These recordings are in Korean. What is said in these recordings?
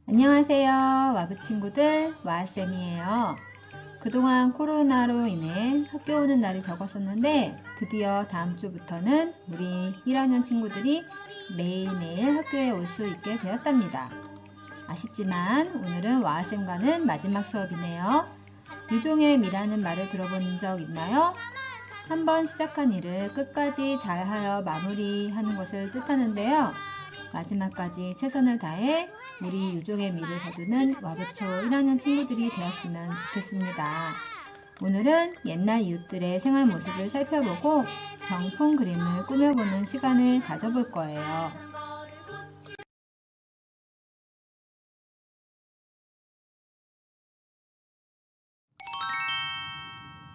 안녕하세요. 와브 친구들, 와쌤이에요. 그동안 코로나로 인해 학교 오는 날이 적었었는데 드디어 다음 주부터는 우리 1학년 친구들이 매일매일 학교에 올 수 있게 되었답니다. 아쉽지만 오늘은 와쌤과는 마지막 수업이네요. 유종의 미라는 말을 들어본 적 있나요? 한번 시작한 일을 끝까지 잘하여 마무리하는 것을 뜻하는데요. 마지막까지 최선을 다해 우리 유종의 미를 거두는 와브초 1학년 친구들이 되었으면 좋겠습니다. 오늘은 옛날 이웃들의 생활 모습을 살펴보고 병풍 그림을 꾸며보는 시간을 가져볼 거예요.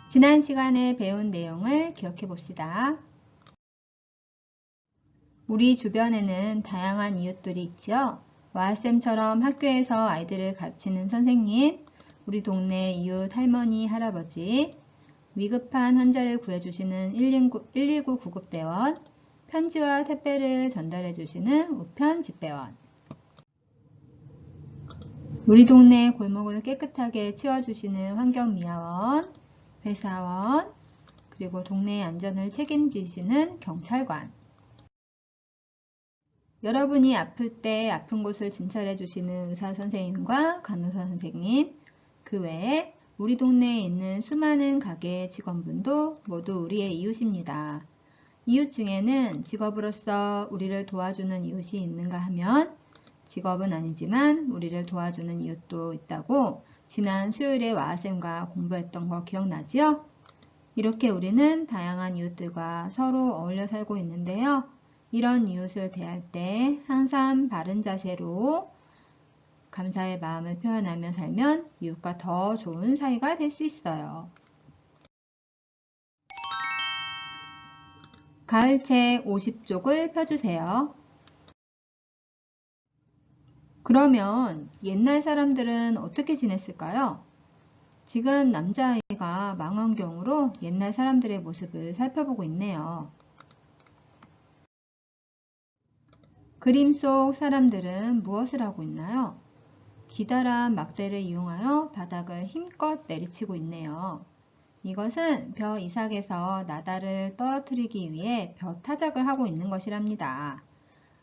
지난 시간에 배운 내용을 기억해 봅시다. 우리 주변에는 다양한 이웃들이 있지요. 와쌤처럼 학교에서 아이들을 가르치는 선생님, 우리 동네 이웃 할머니, 할아버지, 위급한 환자를 구해주시는 119 구급대원, 편지와 택배를 전달해 주시는 우편 집배원, 우리 동네 골목을 깨끗하게 치워주시는 환경미화원, 회사원, 그리고 동네 안전을 책임지시는 경찰관, 여러분이 아플 때 아픈 곳을 진찰해 주시는 의사 선생님과 간호사 선생님, 그 외에 우리 동네에 있는 수많은 가게 직원분도 모두 우리의 이웃입니다. 이웃 중에는 직업으로서 우리를 도와주는 이웃이 있는가 하면 직업은 아니지만 우리를 도와주는 이웃도 있다고 지난 수요일에 와쌤과 공부했던 거 기억나지요? 이렇게 우리는 다양한 이웃들과 서로 어울려 살고 있는데요. 이런 이웃을 대할 때 항상 바른 자세로 감사의 마음을 표현하며 살면 이웃과 더 좋은 사이가 될 수 있어요. 가을책 50쪽을 펴주세요. 그러면 옛날 사람들은 어떻게 지냈을까요? 지금 남자아이가 망원경으로 옛날 사람들의 모습을 살펴보고 있네요. 그림 속 사람들은 무엇을 하고 있나요? 기다란 막대를 이용하여 바닥을 힘껏 내리치고 있네요. 이것은 벼 이삭에서 나달을 떨어뜨리기 위해 벼 타작을 하고 있는 것이랍니다.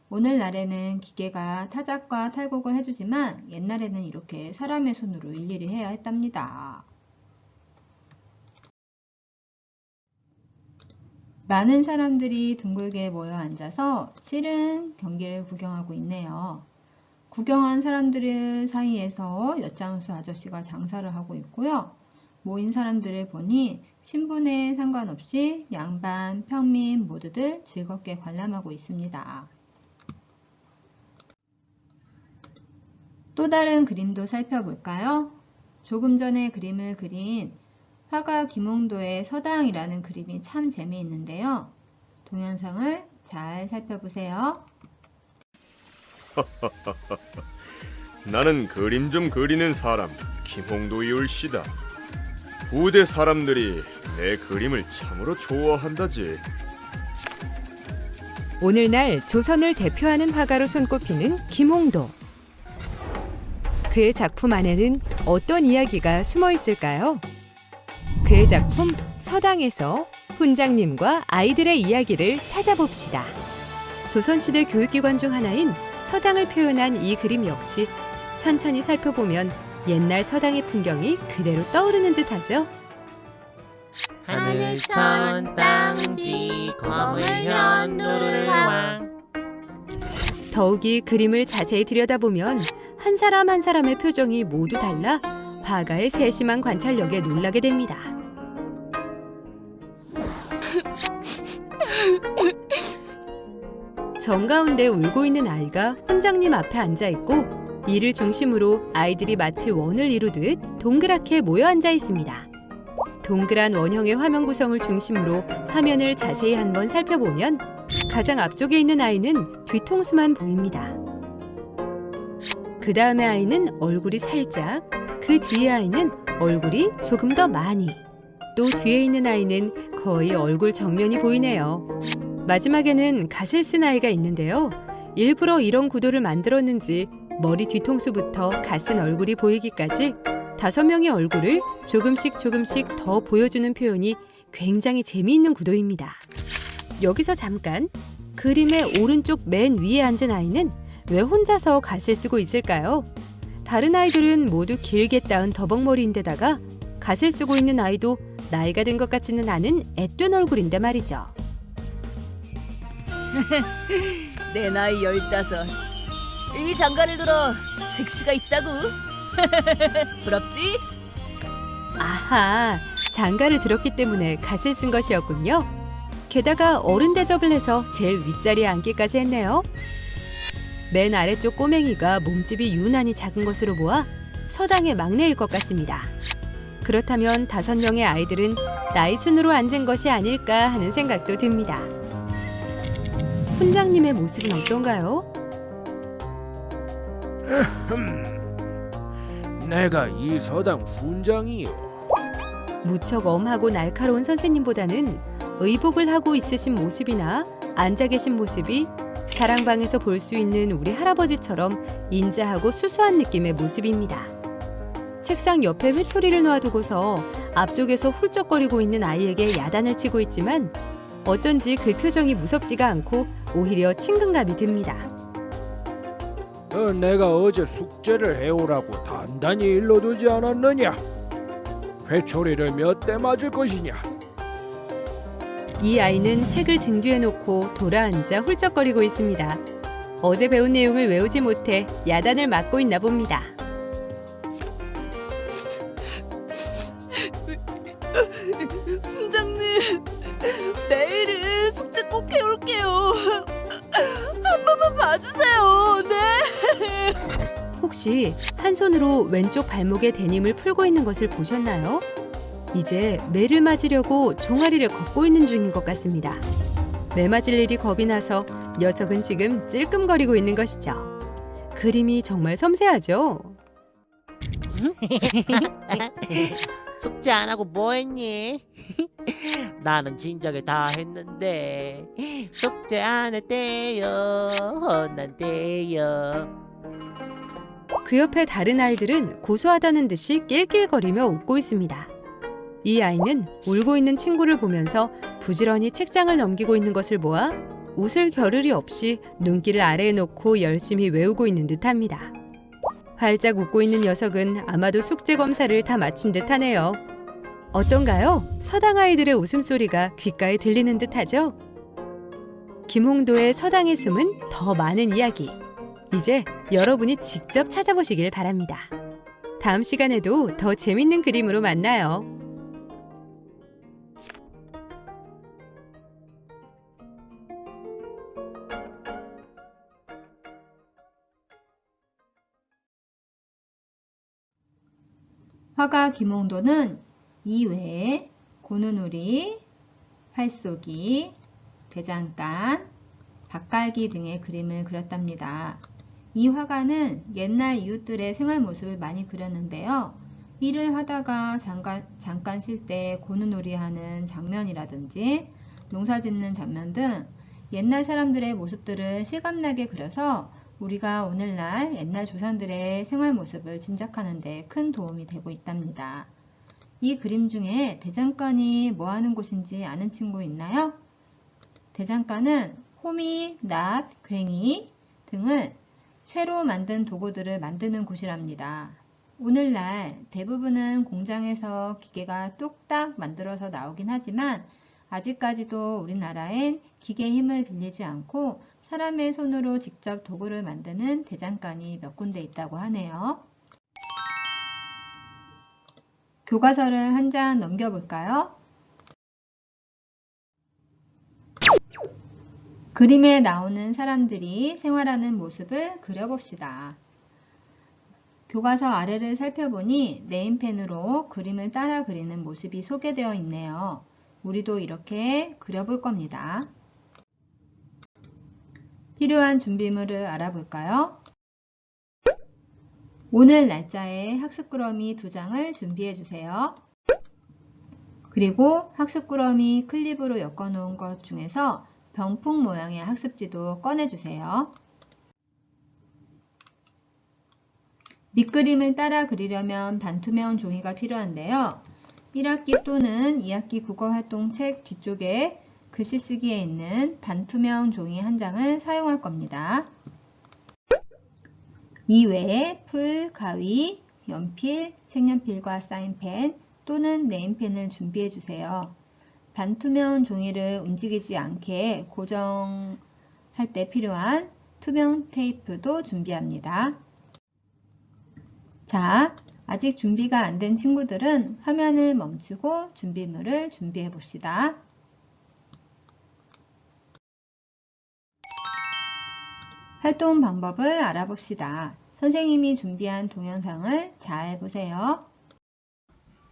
오늘날에는 기계가 타작과 탈곡을 해주지만 옛날에는 이렇게 사람의 손으로 일일이 해야 했답니다. 많은 사람들이 둥글게 모여 앉아서 치른 경기를 구경하고 있네요. 구경한 사람들 사이에서 엿장수 아저씨가 장사를 하고 있고요. 모인 사람들을 보니 신분에 상관없이 양반, 평민 모두들 즐겁게 관람하고 있습니다. 또 다른 그림도 살펴볼까요? 조금 전에 그림을 그린 화가 김홍도의 서당이라는 그림이 참 재미있는데요. 동영상을 잘 살펴보세요. 나는 그림 좀 그리는 사람 김홍도이올시다. 부대 사람들이 내 그림을 참으로 좋아한다지. 오늘날 조선을 대표하는 화가로 손꼽히는 김홍도. 그의 작품 안에는 어떤 이야기가 숨어 있을까요? 그의 작품 서당에서 훈장님과 아이들의 이야기를 찾아봅시다. 조선시대 교육기관 중 하나인 서당을 표현한 이 그림 역시 천천히 살펴보면 옛날 서당의 풍경이 그대로 떠오르는 듯하죠. 하늘천 땅지 검을현 노를왕. 더욱이 그림을 자세히 들여다보면 한 사람 한 사람의 표정이 모두 달라 화가의 세심한 관찰력에 놀라게 됩니다. 정가운데 울고 있는 아이가 훈장님 앞에 앉아 있고 이를 중심으로 아이들이 마치 원을 이루듯 동그랗게 모여 앉아 있습니다. 동그란 원형의 화면 구성을 중심으로 화면을 자세히 한번 살펴보면 가장 앞쪽에 있는 아이는 뒤통수만 보입니다. 그 다음에 아이는 얼굴이 살짝, 그 뒤에 아이는 얼굴이 조금 더 많이, 또 뒤에 있는 아이는 거의 얼굴 정면이 보이네요. 마지막에는 갓을 쓴 아이가 있는데요. 일부러 이런 구도를 만들었는지 머리 뒤통수부터 가쓴 얼굴이 보이기까지 5명의 얼굴을 조금씩 더 보여주는 표현이 굉장히 재미있는 구도입니다. 여기서 잠깐, 그림의 오른쪽 맨 위에 앉은 아이는 왜 혼자서 갓을 쓰고 있을까요? 다른 아이들은 모두 길게 따은 더벅머리인데다가 갓을 쓰고 있는 아이도 나이가 든 것 같지는 않은 앳된 얼굴인데 말이죠. 내 나이 15. 이 장가를 들어 섹시가 있다고. 부럽지? 아하, 장가를 들었기 때문에 갓을 쓴 것이었군요. 게다가 어른 대접을 해서 제일 윗자리에 앉기까지 했네요. 맨 아래쪽 꼬맹이가 몸집이 유난히 작은 것으로 보아 서당의 막내일 것 같습니다. 그렇다면 5명의 아이들은 나이 순으로 앉은 것이 아닐까 하는 생각도 듭니다. 훈장님의 모습은 어떤가요? 내가 이 서당 훈장이요. 무척 엄하고 날카로운 선생님보다는 의복을 하고 있으신 모습이나 앉아 계신 모습이 사랑방에서 볼 수 있는 우리 할아버지처럼 인자하고 수수한 느낌의 모습입니다. 책상 옆에 회초리를 놔두고서 앞쪽에서 훌쩍거리고 있는 아이에게 야단을 치고 있지만 어쩐지 그 표정이 무섭지가 않고 오히려 친근감이 듭니다. 내가 어제 숙제를 해오라고 단단히 일러두지 않았느냐? 회초리를 몇 대 맞을 것이냐? 이 아이는 책을 등 뒤에 놓고 돌아앉아 훌쩍거리고 있습니다. 어제 배운 내용을 외우지 못해 야단을 맞고 있나 봅니다. 훈장님, 내일은 숙제 꼭 해올게요. 한 번만 봐주세요. 네. 혹시 한 손으로 왼쪽 발목에 데님을 풀고 있는 것을 보셨나요? 이제 매를 맞으려고 종아리를 걷고 있는 중인 것 같습니다. 매 맞을 일이 겁이 나서 녀석은 지금 찔끔거리고 있는 것이죠. 그림이 정말 섬세하죠? 숙제 안 하고 뭐 했니? 나는 진작에 다 했는데 숙제 안 했대요. 혼난대요. 그 옆에 다른 아이들은 고소하다는 듯이 낄낄거리며 웃고 있습니다. 이 아이는 울고 있는 친구를 보면서 부지런히 책장을 넘기고 있는 것을 보아 웃을 겨를이 없이 눈길을 아래에 놓고 열심히 외우고 있는 듯합니다. 활짝 웃고 있는 녀석은 아마도 숙제 검사를 다 마친 듯하네요. 어떤가요? 서당 아이들의 웃음소리가 귓가에 들리는 듯하죠? 김홍도의 서당의 숨은 더 많은 이야기. 이제 여러분이 직접 찾아보시길 바랍니다. 다음 시간에도 더 재밌는 그림으로 만나요. 화가 김홍도는 이외에 고누누리, 활쏘기, 대장간, 닭갈기 등의 그림을 그렸답니다. 이 화가는 옛날 이웃들의 생활 모습을 많이 그렸는데요. 일을 하다가 잠깐 쉴 때 고누놀이 하는 장면이라든지 농사 짓는 장면 등 옛날 사람들의 모습들을 실감나게 그려서 우리가 오늘날 옛날 조상들의 생활 모습을 짐작하는 데 큰 도움이 되고 있답니다. 이 그림 중에 대장간이 뭐 하는 곳인지 아는 친구 있나요? 대장간은 호미, 낫, 괭이 등을 쇠로 만든 도구들을 만드는 곳이랍니다. 오늘날 대부분은 공장에서 기계가 뚝딱 만들어서 나오긴 하지만 아직까지도 우리나라엔 기계의 힘을 빌리지 않고 사람의 손으로 직접 도구를 만드는 대장간이 몇 군데 있다고 하네요. 교과서를 한 장 넘겨볼까요? 그림에 나오는 사람들이 생활하는 모습을 그려봅시다. 교과서 아래를 살펴보니 네임펜으로 그림을 따라 그리는 모습이 소개되어 있네요. 우리도 이렇게 그려볼 겁니다. 필요한 준비물을 알아볼까요? 오늘 날짜에 학습꾸러미 2장을 준비해 주세요. 그리고 학습꾸러미 클립으로 엮어 놓은 것 중에서 병풍 모양의 학습지도 꺼내 주세요. 밑그림을 따라 그리려면 반투명 종이가 필요한데요. 1학기 또는 2학기 국어활동책 뒤쪽에 글씨 쓰기에 있는 반투명 종이 한 장을 사용할 겁니다. 이외에 풀, 가위, 연필, 색연필과 사인펜 또는 네임펜을 준비해 주세요. 반투명 종이를 움직이지 않게 고정할 때 필요한 투명 테이프도 준비합니다. 자, 아직 준비가 안 된 친구들은 화면을 멈추고 준비물을 준비해 봅시다. 활동 방법을 알아봅시다. 선생님이 준비한 동영상을 잘 보세요.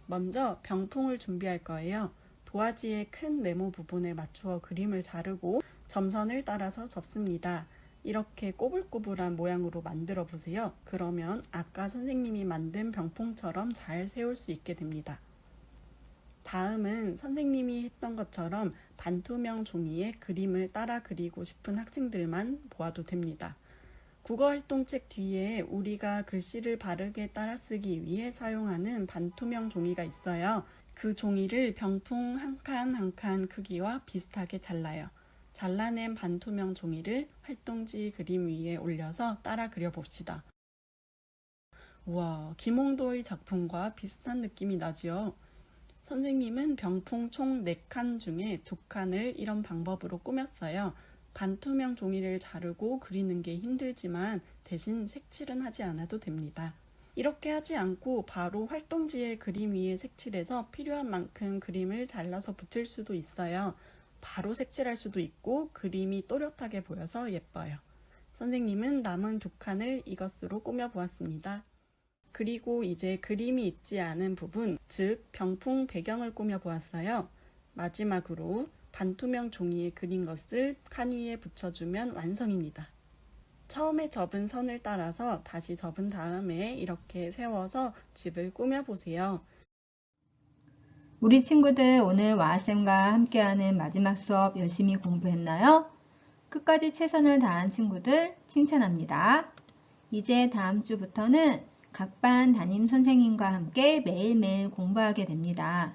먼저 병풍을 준비할 거예요. 도화지의 큰 네모 부분에 맞추어 그림을 자르고 점선을 따라서 접습니다. 이렇게 꼬불꼬불한 모양으로 만들어 보세요. 그러면 아까 선생님이 만든 병풍처럼 잘 세울 수 있게 됩니다. 다음은 선생님이 했던 것처럼 반투명 종이에 그림을 따라 그리고 싶은 학생들만 보아도 됩니다. 국어활동책 뒤에 우리가 글씨를 바르게 따라쓰기 위해 사용하는 반투명 종이가 있어요. 그 종이를 병풍 한 칸 한 칸 크기와 비슷하게 잘라요. 잘라낸 반투명 종이를 활동지 그림 위에 올려서 따라 그려봅시다. 우와, 김홍도의 작품과 비슷한 느낌이 나지요. 선생님은 병풍 총 4칸 중에 2칸을 이런 방법으로 꾸몄어요. 반투명 종이를 자르고 그리는 게 힘들지만 대신 색칠은 하지 않아도 됩니다. 이렇게 하지 않고 바로 활동지의 그림 위에 색칠해서 필요한 만큼 그림을 잘라서 붙일 수도 있어요. 바로 색칠할 수도 있고 그림이 또렷하게 보여서 예뻐요. 선생님은 남은 2칸을 이것으로 꾸며보았습니다. 그리고 이제 그림이 있지 않은 부분, 즉 병풍 배경을 꾸며보았어요. 마지막으로 반투명 종이에 그린 것을 칸 위에 붙여주면 완성입니다. 처음에 접은 선을 따라서 다시 접은 다음에 이렇게 세워서 집을 꾸며보세요. 우리 친구들 오늘 와쌤과 함께하는 마지막 수업 열심히 공부했나요? 끝까지 최선을 다한 친구들 칭찬합니다. 이제 다음 주부터는 각 반 담임 선생님과 함께 매일매일 공부하게 됩니다.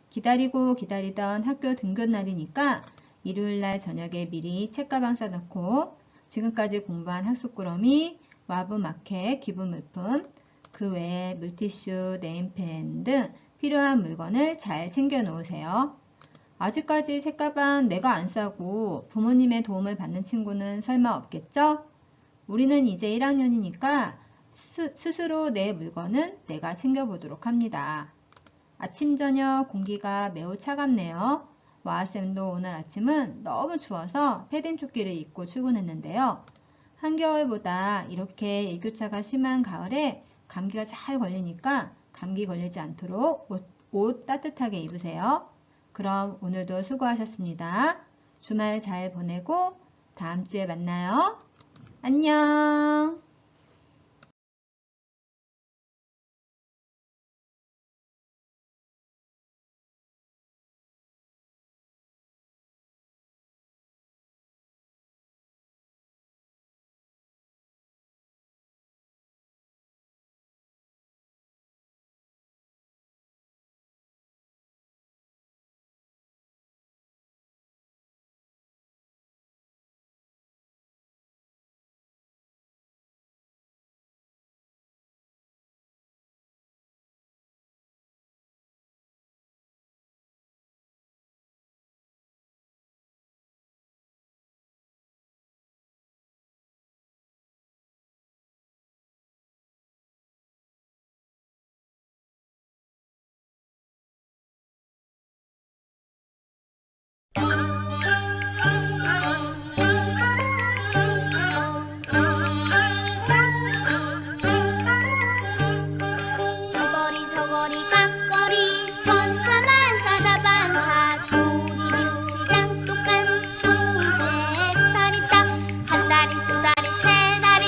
기다리고 기다리던 학교 등교날이니까 일요일날 저녁에 미리 책가방 싸놓고 지금까지 공부한 학습꾸러미, 와부 마켓, 기부 물품, 그 외에 물티슈, 네임펜 등 필요한 물건을 잘 챙겨 놓으세요. 아직까지 책가방 내가 안 싸고 부모님의 도움을 받는 친구는 설마 없겠죠? 우리는 이제 1학년이니까 스스로 내 물건은 내가 챙겨보도록 합니다. 아침 저녁 공기가 매우 차갑네요. 와쌤도 오늘 아침은 너무 추워서 패딩 조끼를 입고 출근했는데요. 한겨울보다 이렇게 일교차가 심한 가을에 감기가 잘 걸리니까 감기 걸리지 않도록 옷 따뜻하게 입으세요. 그럼 오늘도 수고하셨습니다. 주말 잘 보내고 다음 주에 만나요. 안녕. 이거리 저거리 각거리 천사만사 다반사 조리김치 장독한 소재 파리다 한 다리 두 다리 세 다리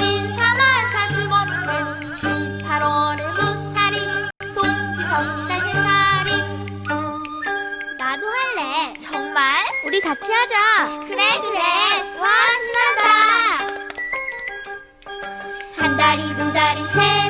인사만사 주머니 큰 18월의 무사리 동지성달 해사리 나도 할래. 정말? 우리 같이 하자. 그래. 와 신난다. 한 다리 두 다리 세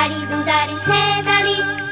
다리 두 다리 세 다리